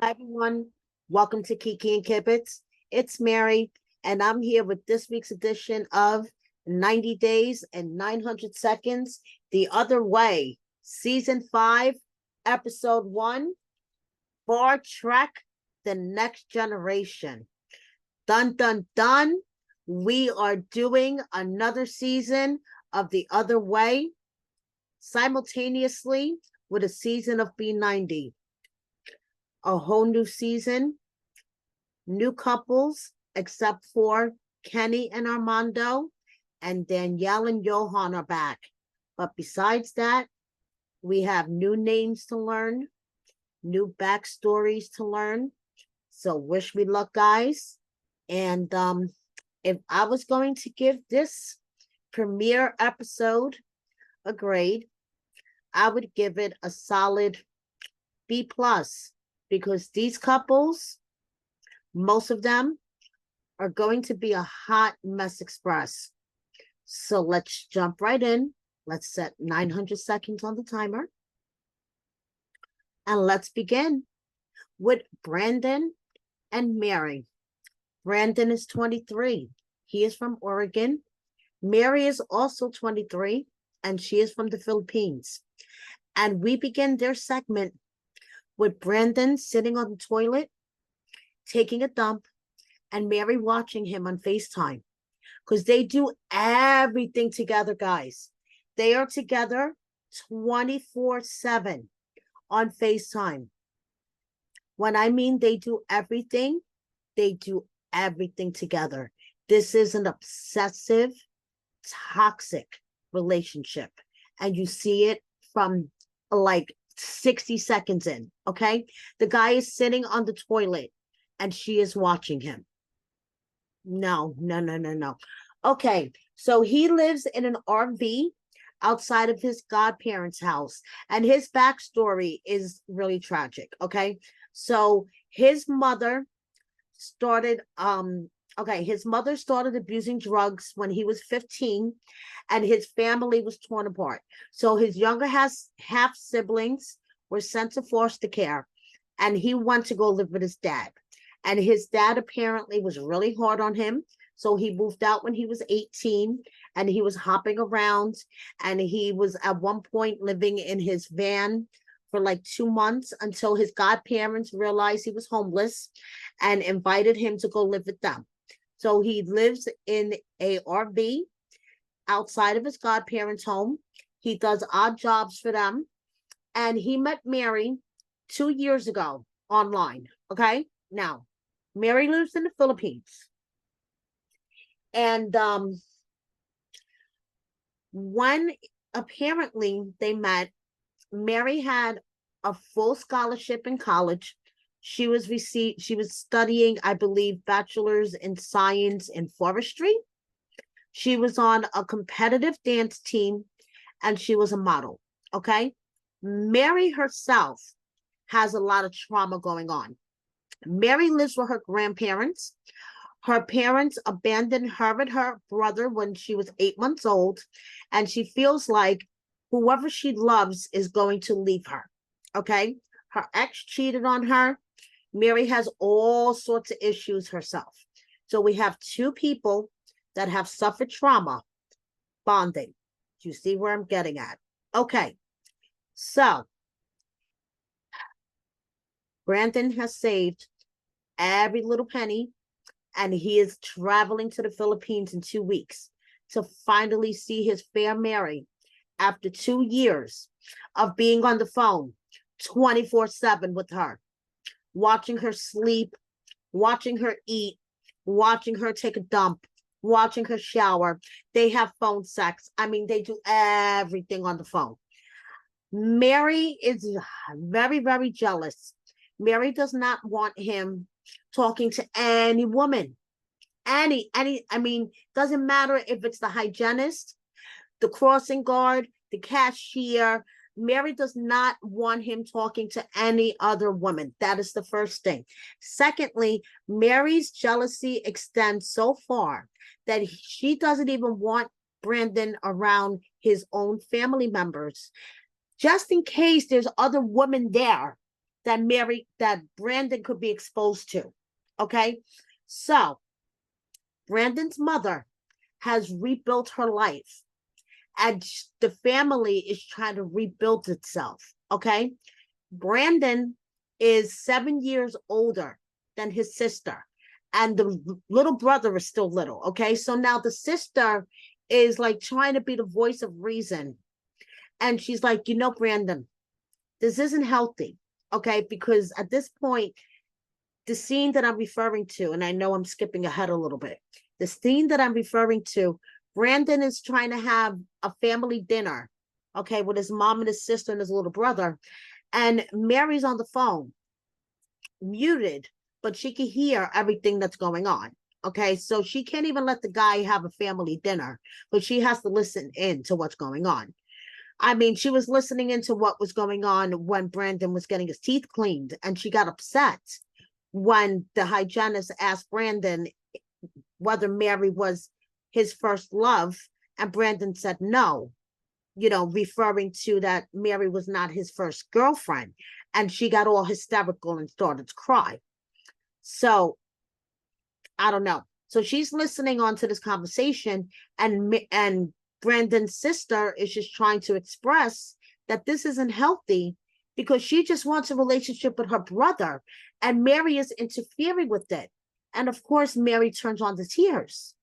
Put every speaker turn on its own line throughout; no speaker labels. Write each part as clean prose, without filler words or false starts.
Hi, everyone. Welcome to Kiki and Kibbitz. It's Mary, and I'm here with this week's edition of 90 Days and 900 Seconds, The Other Way, Season 5, Episode 1, Star Trek, The Next Generation. Dun, dun, dun. We are doing another season of The Other Way, simultaneously with a season of B90. A whole new season, new couples, except for Kenny and Armando, and Danielle and Johan are back. But besides that, we have new names to learn, new backstories to learn. So wish me luck, guys. And if I was going to give this premiere episode a grade, I would give it a solid B plus. Because these couples, most of them, are going to be a hot mess express. So let's jump right in. Let's set 900 seconds on the timer. And let's begin with Brandan and Mary. Brandan is 23. He is from Oregon. Mary is also 23, and she is from the Philippines. And we begin their segment with Brandan sitting on the toilet, taking a dump, and Mary watching him on FaceTime. Because they do everything together, guys. They are together 24/7 on FaceTime. When I mean they do everything together. This is an obsessive, toxic relationship. And you see it from like 60 seconds in, okay? The guy is sitting on the toilet and she is watching him. No. Okay, so he lives in an RV outside of his godparents' house, and his backstory is really tragic, okay? So his mother started his mother started abusing drugs when he was 15, and his family was torn apart. So his younger half siblings were sent to foster care, and he went to go live with his dad. And his dad apparently was really hard on him. So he moved out when he was 18, and he was hopping around, and he was at one point living in his van for like 2 months until his godparents realized he was homeless and invited him to go live with them. So he lives in a RV outside of his godparents' home. He does odd jobs for them. And he met Mary 2 years ago online. Okay. Now, Mary lives in the Philippines. And when apparently they met, Mary had a full scholarship in college. She was studying, I believe, bachelor's in science in forestry. She was on a competitive dance team, and she was a model. Okay. Mary herself has a lot of trauma going on. Mary lives with her grandparents. Her parents abandoned her and her brother when she was 8 months old, and she feels like whoever she loves is going to leave her. Okay. Her ex cheated on her. Mary has all sorts of issues herself. So we have two people that have suffered trauma bonding. Do you see where I'm getting at? Okay. So Brandan has saved every little penny, and he is traveling to the Philippines in 2 weeks to finally see his fair Mary after 2 years of being on the phone 24/7 with her, watching her sleep, watching her eat, watching her take a dump, watching her shower. They have phone sex. I mean, they do everything on the phone. Mary is very, very jealous. Mary does not want him talking to any woman. I mean, doesn't matter if it's the hygienist, the crossing guard, the cashier. Mary does not want him talking to any other woman. That is the first thing. Secondly, Mary's jealousy extends so far that she doesn't even want Brandan around his own family members, just in case there's other women there. that Brandan could be exposed to. Okay. So Brandan's mother has rebuilt her life, and the family is trying to rebuild itself. Okay. Brandan is 7 years older than his sister, and the little brother is still little. Okay. So now the sister is like trying to be the voice of reason. And she's like, Brandan, this isn't healthy. Okay. Because at this point, the scene that I'm referring to, and I know I'm skipping ahead a little bit, the scene that I'm referring to, Brandan is trying to have a family dinner, okay, with his mom and his sister and his little brother. And Mary's on the phone, muted, but she can hear everything that's going on. Okay, so she can't even let the guy have a family dinner, but she has to listen in to what's going on. I mean, she was listening into what was going on when Brandan was getting his teeth cleaned, and she got upset when the hygienist asked Brandan whether Mary was his first love, and Brandan said no, referring to that Mary was not his first girlfriend. And she got all hysterical and started to cry. So I don't know. So she's listening on to this conversation, and Brandan's sister is just trying to express that this isn't healthy because she just wants a relationship with her brother, and Mary is interfering with it. And of course, Mary turns on the tears.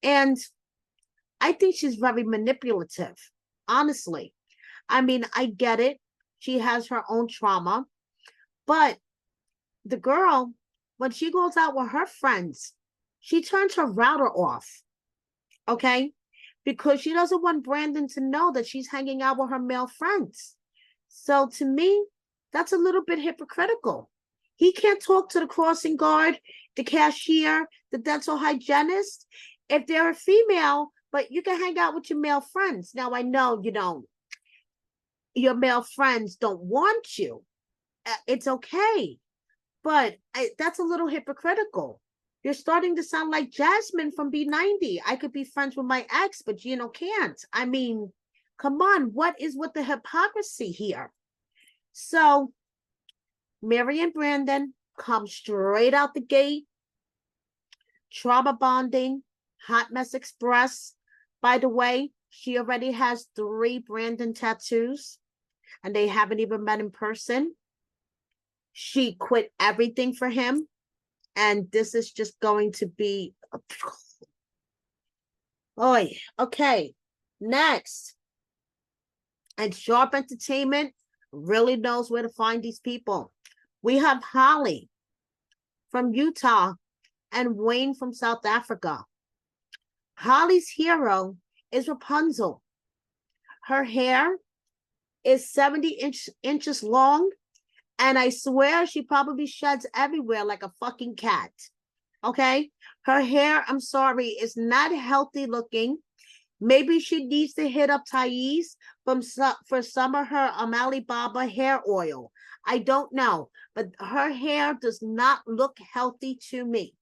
And I think she's very manipulative, honestly. I mean, I get it. She has her own trauma, but the girl, when she goes out with her friends, she turns her router off, okay? Because she doesn't want Brandan to know that she's hanging out with her male friends. So to me, that's a little bit hypocritical. He can't talk to the crossing guard, the cashier, the dental hygienist, if they're a female, but you can hang out with your male friends. Now, I know, your male friends don't want you. It's okay. But that's a little hypocritical. You're starting to sound like Jasmine from B90. I could be friends with my ex, but can't. I mean, come on, what is with the hypocrisy here? So Mary and Brandan come straight out the gate, trauma bonding, hot mess express. By the way, she already has 3 Brandan tattoos, and they haven't even met in person. She quit everything for him, and this is just going to be okay. Next, and Sharp Entertainment really knows where to find these people. We have Holly from Utah and Wayne from South Africa. Holly's hero is Rapunzel. Her hair is 70 inches long, and I swear she probably sheds everywhere like a fucking cat. Okay? Her hair, I'm sorry, is not healthy looking. Maybe she needs to hit up Thais for some of her Alibaba hair oil. I don't know, but her hair does not look healthy to me.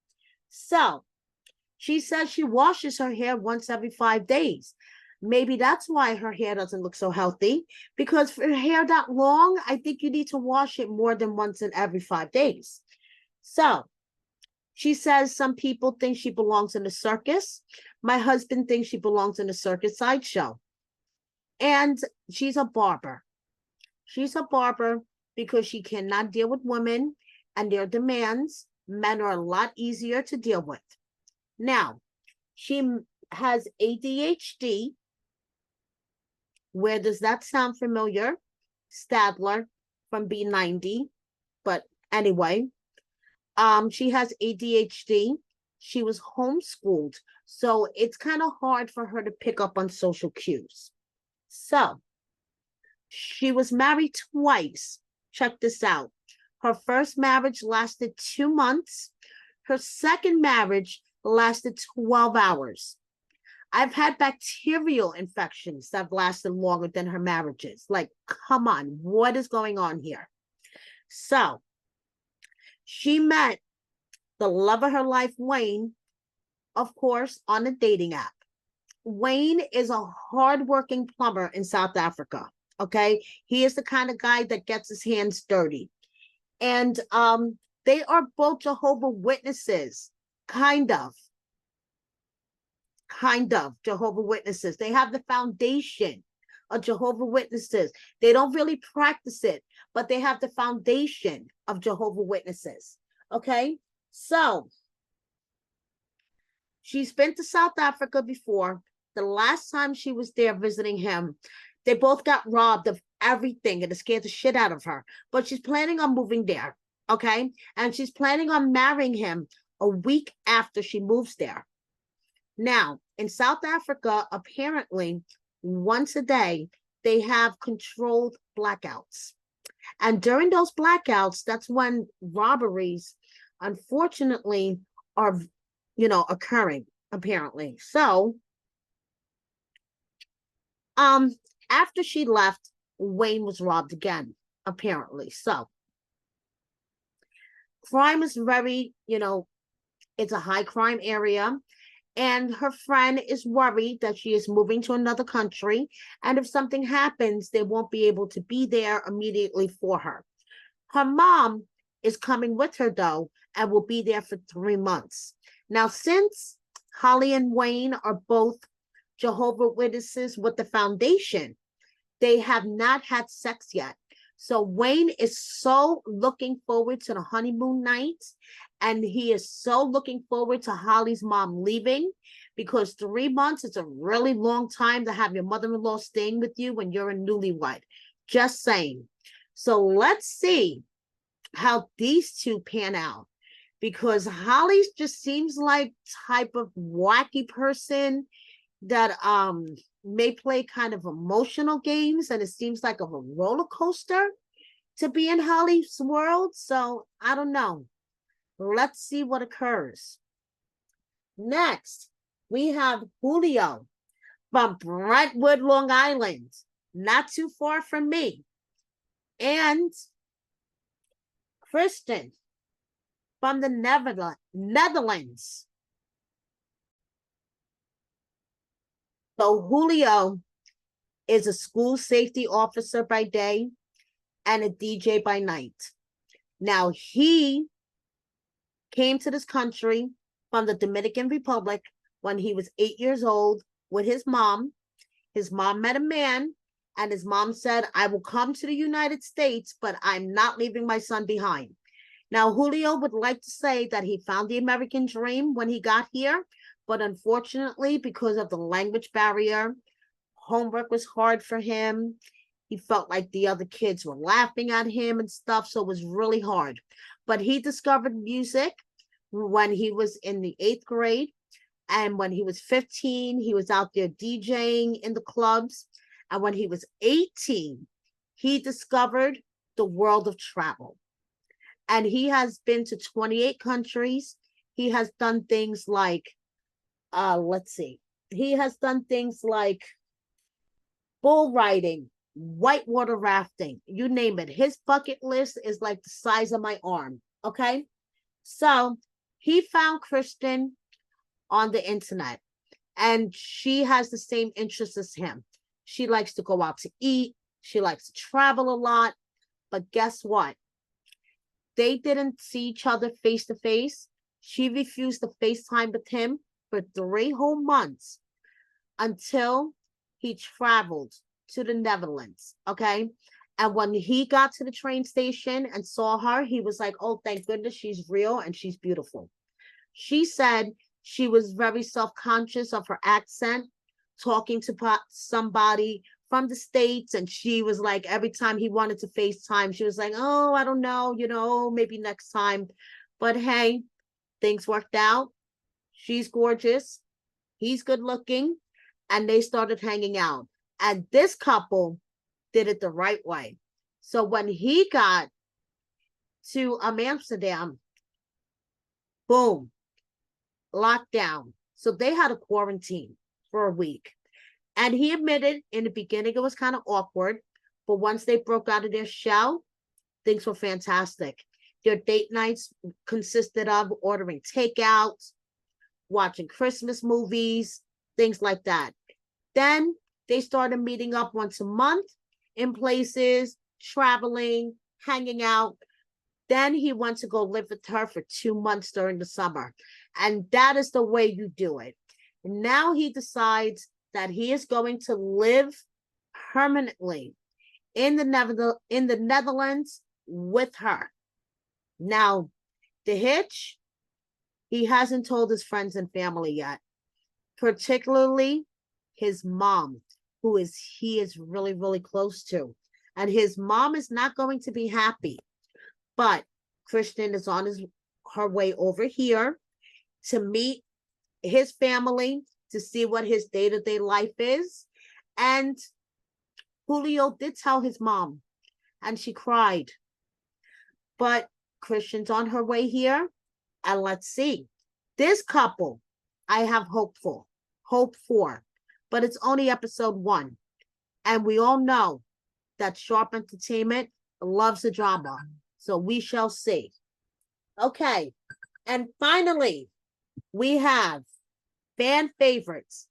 So she says she washes her hair once every 5 days. Maybe that's why her hair doesn't look so healthy, because for hair that long, I think you need to wash it more than once in every 5 days. So she says some people think she belongs in a circus. My husband thinks she belongs in a circus sideshow. And she's a barber. She's a barber because she cannot deal with women and their demands. Men are a lot easier to deal with. Now, she has ADHD. Where does that sound familiar? Stadler from B90. But anyway, she has ADHD. She was homeschooled, so it's kind of hard for her to pick up on social cues. So she was married twice. Check this out. Her first marriage lasted 2 months. Her second marriage lasted 12 hours. I've had bacterial infections that have lasted longer than her marriages. Like, come on, what is going on here? So she met the love of her life, Wayne, of course, on a dating app. Wayne is a hardworking plumber in South Africa, okay? He is the kind of guy that gets his hands dirty. And they are both Jehovah Witnesses, kind of Jehovah Witnesses. They have the foundation of Jehovah Witnesses. They don't really practice it, but they have the foundation of Jehovah Witnesses. Okay, so she's been to South Africa before. The last time she was there visiting him, they both got robbed of everything and it scared the shit out of her. But she's planning on moving there. Okay, and she's planning on marrying him a week after she moves there. Now, in South Africa, apparently, once a day, they have controlled blackouts. And during those blackouts, that's when robberies, unfortunately, are, occurring, apparently. So, after she left, Wayne was robbed again, apparently. So, crime is very, it's a high crime area. And her friend is worried that she is moving to another country. And if something happens, they won't be able to be there immediately for her. Her mom is coming with her, though, and will be there for 3 months. Now, since Holly and Wayne are both Jehovah Witnesses with the foundation, they have not had sex yet. So Wayne is so looking forward to the honeymoon night, and he is so looking forward to Holly's mom leaving, because 3 months is a really long time to have your mother-in-law staying with you when you're a newlywed. Just saying. So let's see how these two pan out, because Holly just seems like type of wacky person that may play kind of emotional games, and it seems like a roller coaster to be in Holly's world. So I don't know. Let's see what occurs. Next, we have Julio from Brentwood, Long Island, not too far from me, and Kristen from the Netherlands. So Julio is a school safety officer by day and a DJ by night. Now, he came to this country from the Dominican Republic when he was 8 years old with his mom. His mom met a man, and his mom said, I will come to the United States, but I'm not leaving my son behind. Now, Julio would like to say that he found the American dream when he got here, but unfortunately, because of the language barrier, homework was hard for him. He felt like the other kids were laughing at him and stuff, so it was really hard. But he discovered music when he was in the 8th grade. And when he was 15, he was out there DJing in the clubs. And when he was 18, he discovered the world of travel. And he has been to 28 countries. He has done things like, he has done things like bull riding, whitewater rafting, you name it. His bucket list is like the size of my arm. Okay. So he found Kristen on the internet, and she has the same interests as him. She likes to go out to eat. She likes to travel a lot. But guess what? They didn't see each other face to face. She refused to FaceTime with him for 3 whole months until he traveled to the Netherlands. Okay. And when he got to the train station and saw her, he was like, oh, thank goodness she's real and she's beautiful. She said she was very self-conscious of her accent, talking to somebody from the States. And she was like, every time he wanted to FaceTime, she was like, oh, I don't know, maybe next time. But hey, things worked out. She's gorgeous. He's good looking. And they started hanging out. And this couple did it the right way. So when he got to Amsterdam, boom, lockdown. So they had a quarantine for a week. And he admitted in the beginning it was kind of awkward, but once they broke out of their shell, things were fantastic. Their date nights consisted of ordering takeouts, watching Christmas movies, things like that. Then they started meeting up once a month in places, traveling, hanging out. Then he went to go live with her for 2 months during the summer. And that is the way you do it. And now he decides that he is going to live permanently in the Netherlands with her. Now, the hitch, he hasn't told his friends and family yet, particularly his mom, he is really, really close to. And his mom is not going to be happy. But Kristen is on her way over here to meet his family, to see what his day-to-day life is. And Julio did tell his mom, and she cried. But Kristen's on her way here, and let's see. This couple, I have hope for, but it's only episode 1. And we all know that Sharp Entertainment loves the drama. So we shall see. Okay. And finally, we have fan favorites,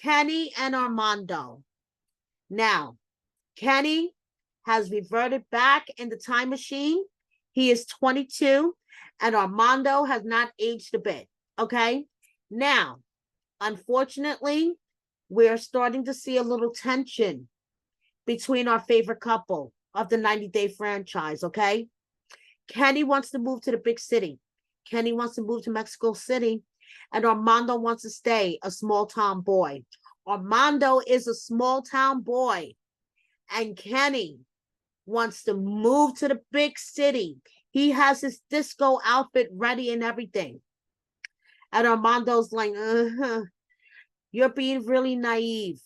Kenny and Armando. Now, Kenny has reverted back in the time machine. He is 22, and Armando has not aged a bit. Okay. Now, unfortunately, we're starting to see a little tension between our favorite couple of the 90-day franchise. Okay. Kenny wants to move to the big city. Kenny wants to move to Mexico City, and Armando wants to stay a small town boy. Armando is a small town boy, and Kenny wants to move to the big city. He has his disco outfit ready and everything. And Armando's like, you're being really naive.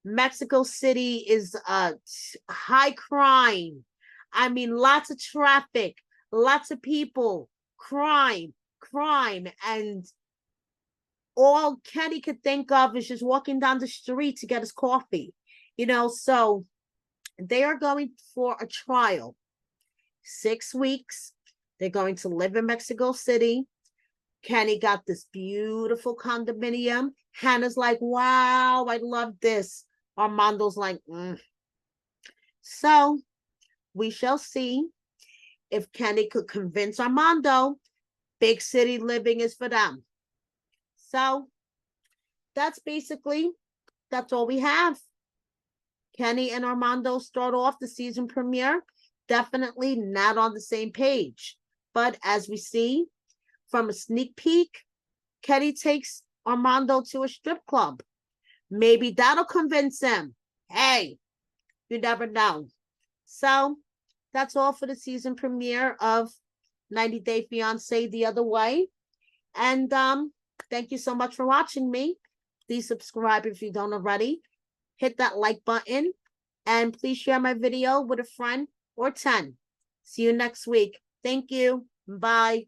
Mexico City is high crime. I mean, lots of traffic, lots of people, crime. And all Kenny could think of is just walking down the street to get his coffee. So they are going for a trial. 6 weeks. They're going to live in Mexico City. Kenny got this beautiful condominium. Hannah's like, wow, I love this. Armando's like, So we shall see if Kenny could convince Armando big city living is for them. So that's all we have. Kenny and Armando start off the season premiere. Definitely not on the same page. But as we see from a sneak peek, Kenny takes Armando to a strip club. Maybe that'll convince him. Hey, you never know. So that's all for the season premiere of 90 Day Fiance The Other Way. And thank you so much for watching me. Please subscribe if you don't already. Hit that like button. And please share my video with a friend or 10. See you next week. Thank you. Bye.